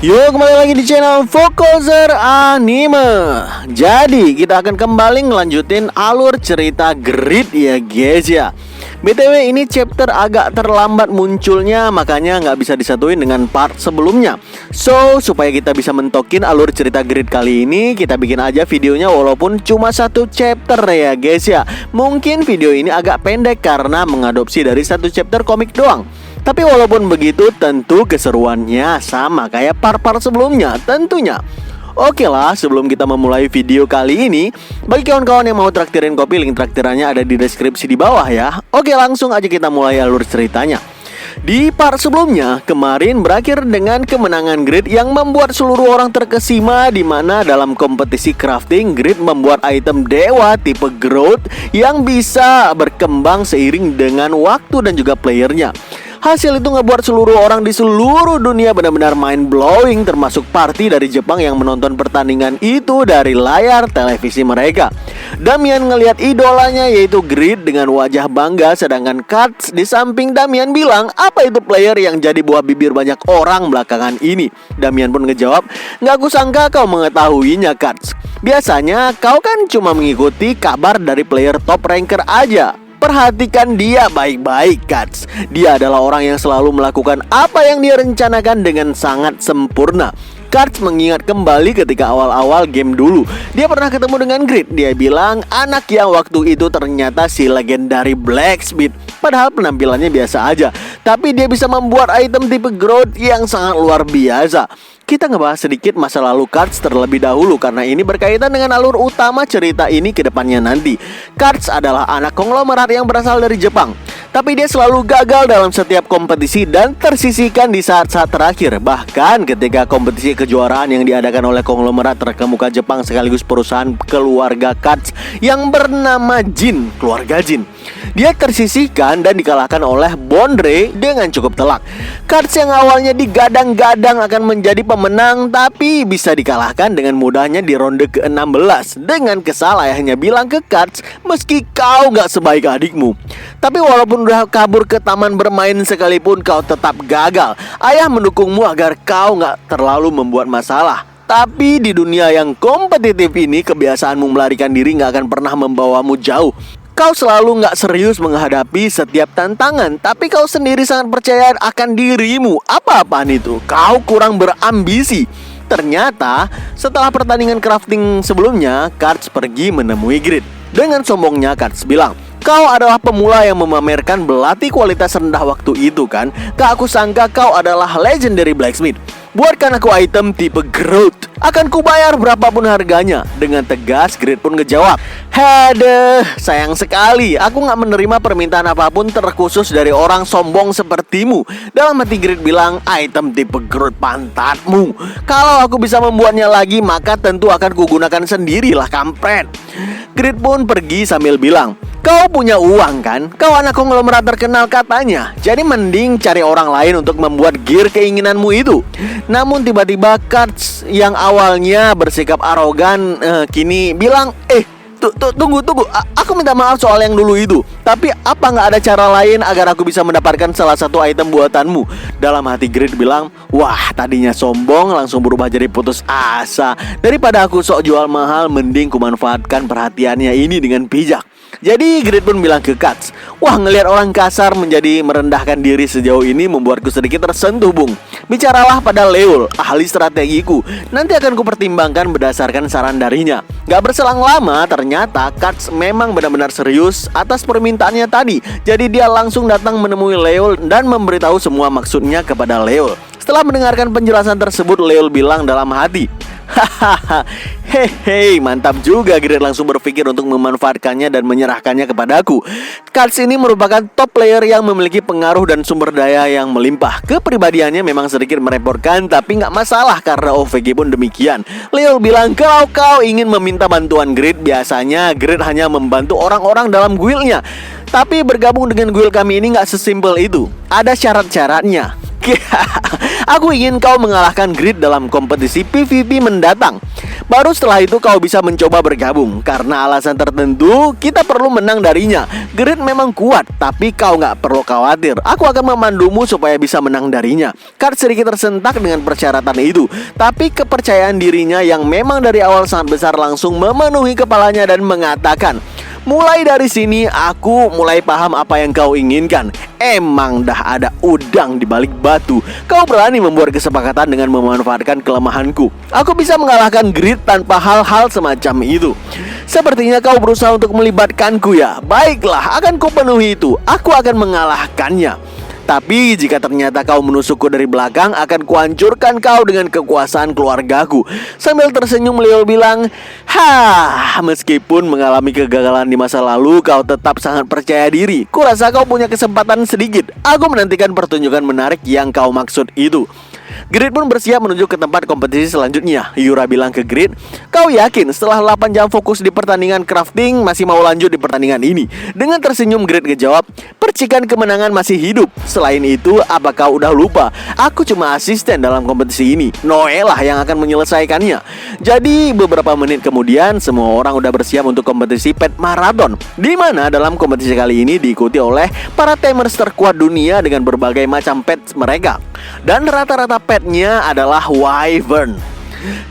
Yo, kembali lagi di channel Fokuser Anime. Jadi kita akan kembali ngelanjutin alur cerita Grid ya guys ya. BTW ini chapter agak terlambat munculnya, makanya nggak bisa disatuin dengan part sebelumnya. So, supaya kita bisa mentokin alur cerita Grid kali ini, kita bikin aja videonya walaupun cuma satu chapter ya guys ya. Mungkin video ini agak pendek karena mengadopsi dari satu chapter komik doang. Tapi walaupun begitu, tentu keseruannya sama kayak part-part sebelumnya tentunya. Oke lah, sebelum kita memulai video kali ini, bagi kawan-kawan yang mau traktirin kopi, link traktirannya ada di deskripsi di bawah ya. Oke, langsung aja kita mulai alur ceritanya. Di part sebelumnya, kemarin berakhir dengan kemenangan Grid yang membuat seluruh orang terkesima, di mana dalam kompetisi crafting, Grid membuat item dewa tipe growth yang bisa berkembang seiring dengan waktu dan juga playernya. Hasil itu ngebuat seluruh orang di seluruh dunia benar-benar mind blowing, termasuk party dari Jepang yang menonton pertandingan itu dari layar televisi mereka. Damian ngelihat idolanya yaitu Grid dengan wajah bangga, sedangkan Katz di samping Damian bilang, apa itu player yang jadi buah bibir banyak orang belakangan ini? Damian pun ngejawab, nggak kusangka kau mengetahuinya Katz. Biasanya kau kan cuma mengikuti kabar dari player top ranker aja. Perhatikan dia baik-baik, Katz. Dia adalah orang yang selalu melakukan apa yang dia rencanakan dengan sangat sempurna. Katz mengingat kembali ketika awal-awal game dulu. Dia pernah ketemu dengan Grid. Dia bilang anak yang waktu itu ternyata si legendary Blacksmith. Padahal penampilannya biasa aja, tapi dia bisa membuat item tipe growth yang sangat luar biasa. Kita ngebahas sedikit masa lalu Katz terlebih dahulu karena ini berkaitan dengan alur utama cerita ini ke depannya nanti. Katz adalah anak konglomerat yang berasal dari Jepang, tapi dia selalu gagal dalam setiap kompetisi dan tersisihkan di saat-saat terakhir. Bahkan ketika kompetisi kejuaraan yang diadakan oleh konglomerat terkemuka Jepang sekaligus perusahaan keluarga Katz yang bernama Jin, keluarga Jin, dia tersisihkan dan dikalahkan oleh Bondre dengan cukup telak. Katz yang awalnya digadang-gadang akan menjadi pemenang, tapi bisa dikalahkan dengan mudahnya di ronde ke-16 dengan kesal ayahnya bilang ke Katz, meski kau gak sebaik adikmu, tapi walaupun udah kabur ke taman bermain sekalipun kau tetap gagal. Ayah mendukungmu agar kau gak terlalu membuat masalah. Tapi di dunia yang kompetitif ini, kebiasaanmu melarikan diri gak akan pernah membawamu jauh. Kau selalu gak serius menghadapi setiap tantangan, tapi kau sendiri sangat percaya akan dirimu. Apa-apaan itu? Kau kurang berambisi. Ternyata setelah pertandingan crafting sebelumnya, Katz pergi menemui Grid. Dengan sombongnya Katz bilang, kau adalah pemula yang memamerkan belati kualitas rendah waktu itu kan? Gak aku sangka kau adalah legendary Blacksmith. Buatkan aku item tipe growth, akan kubayar berapapun harganya. Dengan tegas Grid pun ngejawab, hadeh, sayang sekali, aku gak menerima permintaan apapun terkhusus dari orang sombong sepertimu. Dalam hati Grid bilang, item tipe growth pantatmu. Kalau aku bisa membuatnya lagi, maka tentu akan kugunakan sendirilah kampret. Grid pun pergi sambil bilang, kau punya uang kan? Kau anak konglomerat terkenal katanya. Jadi mending cari orang lain untuk membuat gear keinginanmu itu. Namun tiba-tiba Katz yang awalnya bersikap arogan kini bilang, tunggu, aku minta maaf soal yang dulu itu. Tapi apa nggak ada cara lain agar aku bisa mendapatkan salah satu item buatanmu? Dalam hati Grid bilang, wah tadinya sombong langsung berubah jadi putus asa. Daripada aku sok jual mahal, mending kumanfaatkan perhatiannya ini dengan bijak. Jadi Grid pun bilang ke Katz, wah ngelihat orang kasar menjadi merendahkan diri sejauh ini membuatku sedikit tersentuh bung. Bicaralah pada Leol, ahli strategiku. Nanti akan kupertimbangkan berdasarkan saran darinya. Gak berselang lama ternyata Katz memang benar-benar serius atas permintaannya tadi. Jadi dia langsung datang menemui Leol dan memberitahu semua maksudnya kepada Leol. Setelah mendengarkan penjelasan tersebut, Leol bilang dalam hati, hahaha, hehe, mantap juga. Grid langsung berpikir untuk memanfaatkannya dan menyerahkannya kepadaku. Katz ini merupakan top player yang memiliki pengaruh dan sumber daya yang melimpah. Kepribadiannya memang sedikit merepotkan, tapi nggak masalah karena OVG pun demikian. Leo bilang, kalau kau ingin meminta bantuan Grid, biasanya Grid hanya membantu orang-orang dalam guildnya. Tapi bergabung dengan guild kami ini nggak sesimpel itu. Ada syarat-syaratnya. Aku ingin kau mengalahkan Grid dalam kompetisi PvP mendatang. Baru setelah itu kau bisa mencoba bergabung. Karena alasan tertentu kita perlu menang darinya. Grid memang kuat, tapi kau nggak perlu khawatir. Aku akan memandumu supaya bisa menang darinya. Card sedikit tersentak dengan persyaratan itu, tapi kepercayaan dirinya yang memang dari awal sangat besar langsung memenuhi kepalanya dan mengatakan, mulai dari sini aku mulai paham apa yang kau inginkan. Emang dah ada udang di balik batu. Kau berani membuat kesepakatan dengan memanfaatkan kelemahanku. Aku bisa mengalahkan Grid tanpa hal-hal semacam itu. Sepertinya kau berusaha untuk melibatkanku ya. Baiklah, akan kupenuhi itu. Aku akan mengalahkannya. Tapi jika ternyata kau menusukku dari belakang, akan kuhancurkan kau dengan kekuasaan keluargaku. Sambil tersenyum, Leo bilang, meskipun mengalami kegagalan di masa lalu, kau tetap sangat percaya diri. Kurasa kau punya kesempatan sedikit. Aku menantikan pertunjukan menarik yang kau maksud itu. Grid pun bersiap menuju ke tempat kompetisi selanjutnya. Yura bilang ke Grid, kau yakin setelah 8 jam fokus di pertandingan crafting masih mau lanjut di pertandingan ini? Dengan tersenyum Grid ngejawab, percikan kemenangan masih hidup. Selain itu, apa kau udah lupa? Aku cuma asisten dalam kompetisi ini. Noe lah yang akan menyelesaikannya. Jadi beberapa menit kemudian semua orang udah bersiap untuk kompetisi pet marathon, di mana dalam kompetisi kali ini diikuti oleh para tamers terkuat dunia dengan berbagai macam pet mereka. Dan rata-rata petnya adalah wyvern.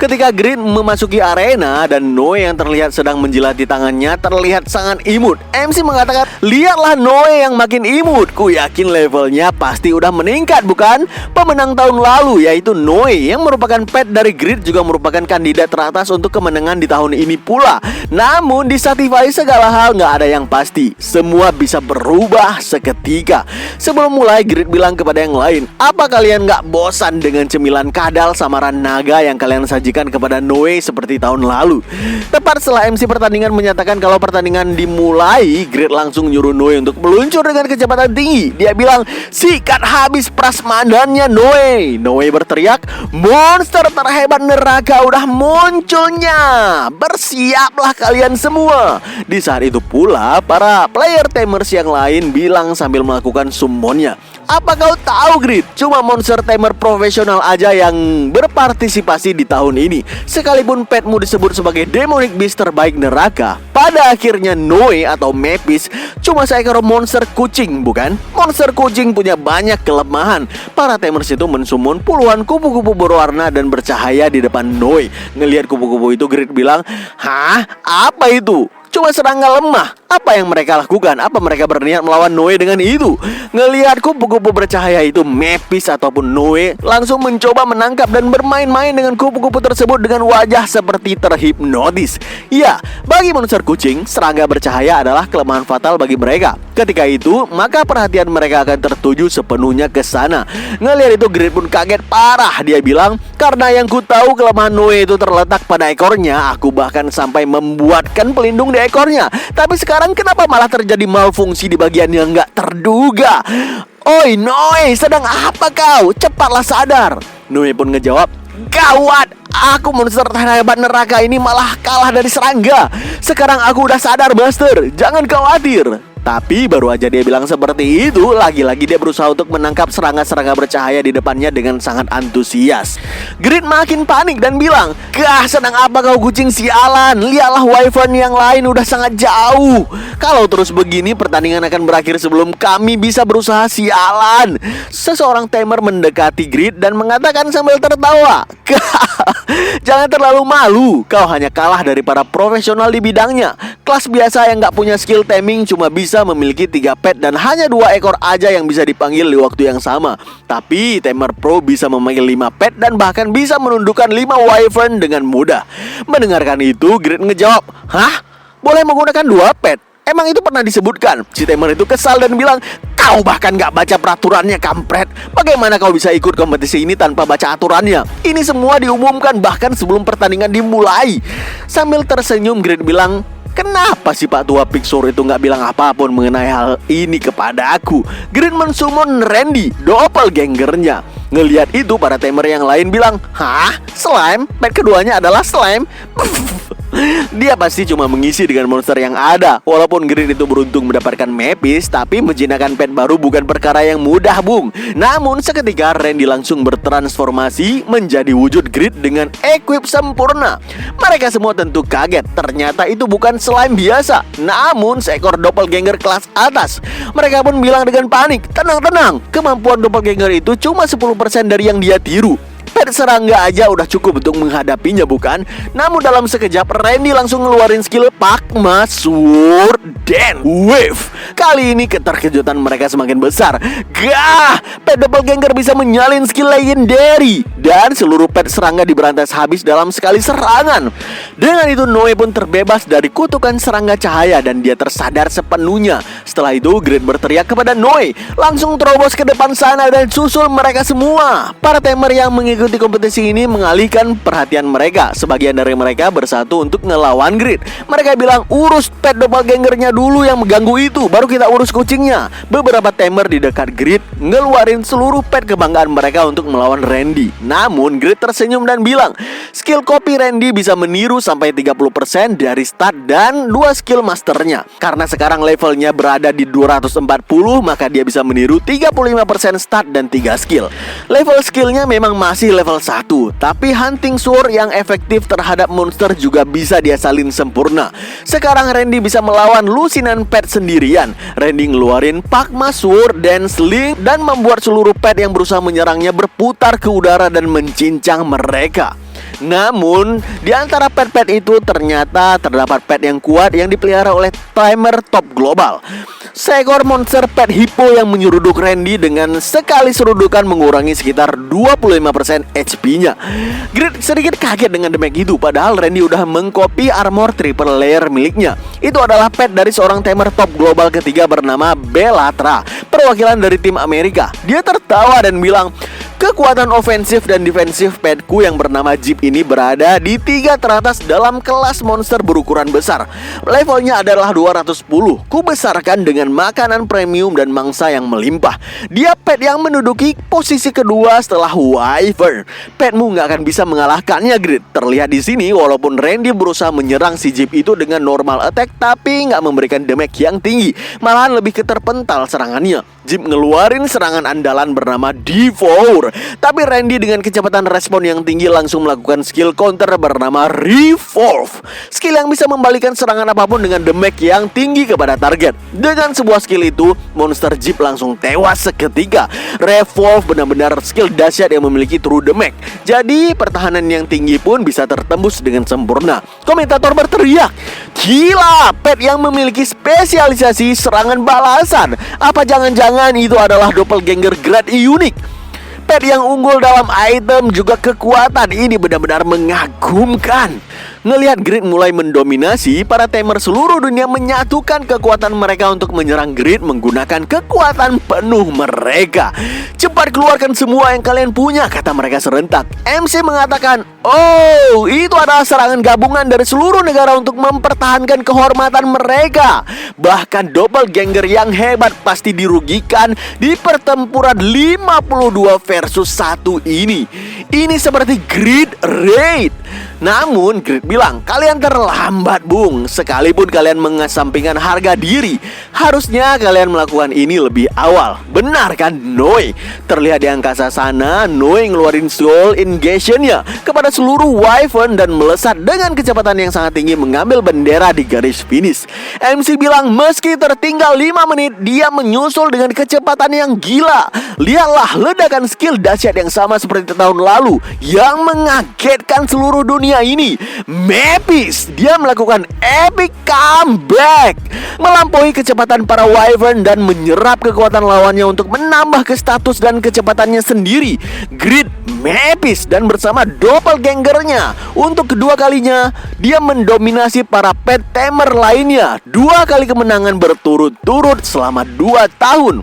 Ketika Grid memasuki arena dan Noe yang terlihat sedang menjilati tangannya terlihat sangat imut, MC mengatakan, lihatlah Noe yang makin imut. Ku yakin levelnya pasti udah meningkat, bukan? Pemenang tahun lalu yaitu Noe yang merupakan pet dari Grid juga merupakan kandidat teratas untuk kemenangan di tahun ini pula. Namun di Satisfy segala hal nggak ada yang pasti. Semua bisa berubah seketika. Sebelum mulai, Grid bilang kepada yang lain, apa kalian nggak bosan dengan cemilan kadal samaran naga yang kalian sajikan kepada Noe seperti tahun lalu? Tepat setelah MC pertandingan menyatakan kalau pertandingan dimulai, Grid langsung nyuruh Noe untuk meluncur dengan kecepatan tinggi. Dia bilang, sikat habis prasmandannya Noe. Noe berteriak, monster terhebat neraka udah munculnya. Bersiaplah kalian semua. Di saat itu pula para player tamers yang lain bilang sambil melakukan summonnya, apa kau tahu Grid? Cuma monster tamer profesional aja yang berpartisipasi di tahun ini. Sekalipun petmu disebut sebagai demonic beast terbaik neraka, pada akhirnya Noe atau Mepis cuma seekor monster kucing, bukan? Monster kucing punya banyak kelemahan. Para tamers itu mensummon puluhan kupu-kupu berwarna dan bercahaya di depan Noe. Ngelihat kupu-kupu itu, Grid bilang, hah? Apa itu? Cuma serangga lemah. Apa yang mereka lakukan? Apa mereka berniat melawan Noe dengan itu? Ngelihat kupu-kupu bercahaya itu, Mepis ataupun Noe langsung mencoba menangkap dan bermain-main dengan kupu-kupu tersebut dengan wajah seperti terhipnotis. Ya, bagi monster kucing, serangga bercahaya adalah kelemahan fatal bagi mereka. Ketika itu, maka perhatian mereka akan tertuju sepenuhnya ke sana. Ngelihat itu, Grid pun kaget parah. Dia bilang, karena yang ku tahu kelemahan Noe itu terletak pada ekornya, aku bahkan sampai membuatkan pelindung di ekornya. Tapi sekarang kenapa malah terjadi malfungsi di bagian yang nggak terduga? Oi Noe, sedang apa kau? Cepatlah sadar. Noe pun ngejawab, gawat, aku monster terhebat neraka ini malah kalah dari serangga. Sekarang aku udah sadar Master, jangan khawatir. Tapi baru aja dia bilang seperti itu, lagi-lagi dia berusaha untuk menangkap serangga-serangga bercahaya di depannya dengan sangat antusias. Grid makin panik dan bilang, sedang apa kau kucing sialan? Lihatlah wyvern yang lain udah sangat jauh. Kalau terus begini pertandingan akan berakhir sebelum kami bisa berusaha sialan. Seseorang tamer mendekati Grid dan mengatakan sambil tertawa, jangan terlalu malu, kau hanya kalah dari para profesional di bidangnya. Kelas biasa yang gak punya skill taming cuma bisa memiliki 3 pet dan hanya 2 ekor aja yang bisa dipanggil di waktu yang sama. Tapi tamer pro bisa memanggil 5 pet dan bahkan bisa menundukkan 5 wyvern dengan mudah. Mendengarkan itu, Grid ngejawab, hah? Boleh menggunakan 2 pet? Emang itu pernah disebutkan? Si tamer itu kesal dan bilang, kau bahkan gak baca peraturannya kampret. Bagaimana kau bisa ikut kompetisi ini tanpa baca aturannya? Ini semua diumumkan bahkan sebelum pertandingan dimulai. Sambil tersenyum, Grid bilang, kenapa sih Pak Tua Pixor itu gak bilang apapun mengenai hal ini kepada aku? Grid mensummon Randy, doppelgangernya. Ngelihat itu, para tamer yang lain bilang, hah? Slime? Pet keduanya adalah slime? Dia pasti cuma mengisi dengan monster yang ada. Walaupun Grid itu beruntung mendapatkan Mepis, tapi menjinakkan pet baru bukan perkara yang mudah, Bung. Namun seketika Randy langsung bertransformasi menjadi wujud Grid dengan equip sempurna. Mereka semua tentu kaget. Ternyata itu bukan slime biasa, namun seekor doppelganger kelas atas. Mereka pun bilang dengan panik, "Tenang, kemampuan doppelganger itu cuma 10% dari yang dia tiru. Pet serangga aja udah cukup untuk menghadapinya, bukan?" Namun dalam sekejap Randy langsung ngeluarin skill Pakma Sword dan Wave. Kali ini keterkejutan mereka semakin besar. Gah, pet doppelganger bisa menyalin skill legendary dan seluruh pet serangga diberantas habis dalam sekali serangan. Dengan itu Noe pun terbebas dari kutukan serangga cahaya dan dia tersadar sepenuhnya. Setelah itu Grid berteriak kepada Noe, langsung terobos ke depan sana dan susul mereka semua. Para tamer yang mengikuti kompetisi ini mengalihkan perhatian mereka. Sebagian dari mereka bersatu untuk ngelawan Grid. Mereka bilang, "Urus pet doppelgangernya dulu yang mengganggu itu, baru kita urus kucingnya." Beberapa tamer di dekat Grid ngeluarin seluruh pet kebanggaan mereka untuk melawan Randy. Namun Grid tersenyum dan bilang, skill copy Randy bisa meniru sampai 30% dari start dan 2 skill masternya. Karena sekarang levelnya berada di 240, maka dia bisa meniru 35% start dan 3 skill. Level skillnya memang masih level 1, tapi hunting sword yang efektif terhadap monster juga bisa dia salin sempurna. Sekarang Randy bisa melawan lusinan pet sendirian. Randy ngeluarin Pakma Sword dan Sling dan membuat seluruh pet yang berusaha menyerangnya berputar ke udara dan mencincang mereka. Namun, di antara pet-pet itu ternyata terdapat pet yang kuat yang dipelihara oleh timer top global. Seekor monster pet hippo yang menyeruduk Randy dengan sekali serudukan mengurangi sekitar 25% HP-nya. Grid sedikit kaget dengan damage itu, padahal Randy udah mengcopy armor triple layer miliknya. Itu adalah pet dari seorang tamer top global ketiga bernama Bellatra, perwakilan dari tim Amerika. Dia tertawa dan bilang, "Kekuatan ofensif dan defensif petku yang bernama Jeep ini berada di 3 teratas dalam kelas monster berukuran besar. Levelnya adalah 210. Ku besarkan dengan makanan premium dan mangsa yang melimpah. Dia pet yang menduduki posisi kedua setelah Wyvern. Petmu nggak akan bisa mengalahkannya, Grid." Terlihat di sini, walaupun Randy berusaha menyerang si Jeep itu dengan normal attack, tapi nggak memberikan damage yang tinggi, malahan lebih keterpental serangannya. Jeep ngeluarin serangan andalan bernama Devour, tapi Randy dengan kecepatan respon yang tinggi langsung melakukan skill counter bernama Revolve. Skill yang bisa membalikan serangan apapun dengan damage yang tinggi kepada target. Dengan sebuah skill itu, monster Jeep langsung tewas seketika. Revolve benar-benar skill dahsyat yang memiliki true damage. Jadi pertahanan yang tinggi pun bisa tertembus dengan sempurna. Komentator berteriak, "Gila, pet yang memiliki spesialisasi serangan balasan. Apa jangan-jangan itu adalah doppelganger grade unik?" Pet yang unggul dalam item juga kekuatan ini benar-benar mengagumkan. Ngelihat Grid mulai mendominasi, para tamer seluruh dunia menyatukan kekuatan mereka untuk menyerang Grid menggunakan kekuatan penuh mereka. "Cepat keluarkan semua yang kalian punya," kata mereka serentak. MC mengatakan, "Oh, itu adalah serangan gabungan dari seluruh negara untuk mempertahankan kehormatan mereka. Bahkan doppelganger yang hebat pasti dirugikan di pertempuran 52 versus 1 ini. Ini seperti Grid Raid." Namun Grid bilang, "Kalian terlambat, Bung. Sekalipun kalian mengesampingkan harga diri, harusnya kalian melakukan ini lebih awal." Benar kan, Noe? Terlihat di angkasa sana, Noe ngeluarin Soul Ingestion-nya kepada seluruh Wyvern dan melesat dengan kecepatan yang sangat tinggi mengambil bendera di garis finish. MC bilang meski tertinggal 5 menit, dia menyusul dengan kecepatan yang gila. Lihatlah ledakan skill dahsyat yang sama seperti tahun lalu yang mengagetkan seluruh dunia ini. Mepis, dia melakukan epic comeback, melampaui kecepatan para Wyvern dan menyerap kekuatan lawannya untuk menambah ke status dan kecepatannya sendiri. Grid Mepis dan bersama doppelgangernya untuk kedua kalinya dia mendominasi para pet tamer lainnya. 2 kali kemenangan berturut-turut selama 2 tahun.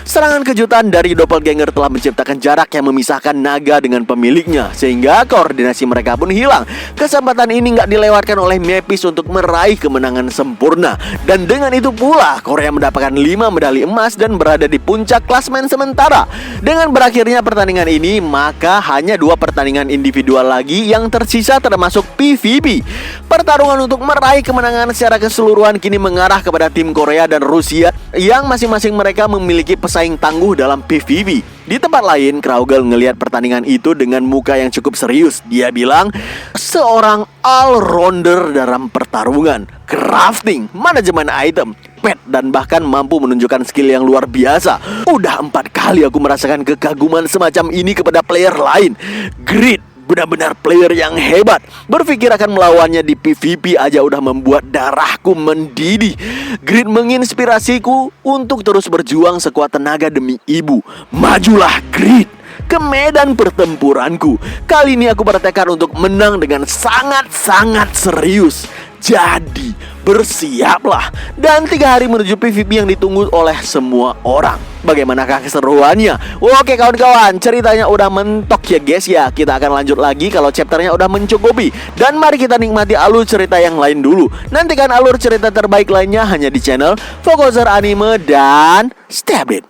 Serangan kejutan dari doppelganger telah menciptakan jarak yang memisahkan naga dengan pemiliknya, sehingga koordinasi mereka pun hilang. Kesempatan ini nggak dilewatkan oleh Mepis untuk meraih kemenangan sempurna. Dan dengan itu pula Korea mendapatkan 5 medali emas dan berada di puncak klasemen sementara. Dengan berakhirnya pertandingan ini, maka hanya 2 pertandingan individual lagi yang tersisa termasuk PVP. Pertarungan untuk meraih kemenangan secara keseluruhan kini mengarah kepada tim Korea dan Rusia yang masing-masing mereka memiliki pesaing tangguh dalam PVP. Di tempat lain, Kraugle ngelihat pertandingan itu dengan muka yang cukup serius. Dia bilang, seorang all-rounder dalam pertarungan, crafting, manajemen item, pet, dan bahkan mampu menunjukkan skill yang luar biasa. Udah 4 kali aku merasakan kekaguman semacam ini kepada player lain. Grid, benar-benar player yang hebat. Berpikir akan melawannya di PVP aja udah membuat darahku mendidih. Grid menginspirasiku untuk terus berjuang sekuat tenaga demi ibu. Majulah Grid ke medan pertempuranku. Kali ini aku bertekad untuk menang dengan sangat-sangat serius. Jadi bersiaplah. Dan 3 hari menuju PVP yang ditunggu oleh semua orang. Bagaimanakah keseruannya? Oke kawan-kawan, ceritanya udah mentok ya guys ya. Kita akan lanjut lagi kalau chapternya udah mencukupi. Dan mari kita nikmati alur cerita yang lain dulu. Nantikan alur cerita terbaik lainnya hanya di channel Fokuser Anime dan stay update.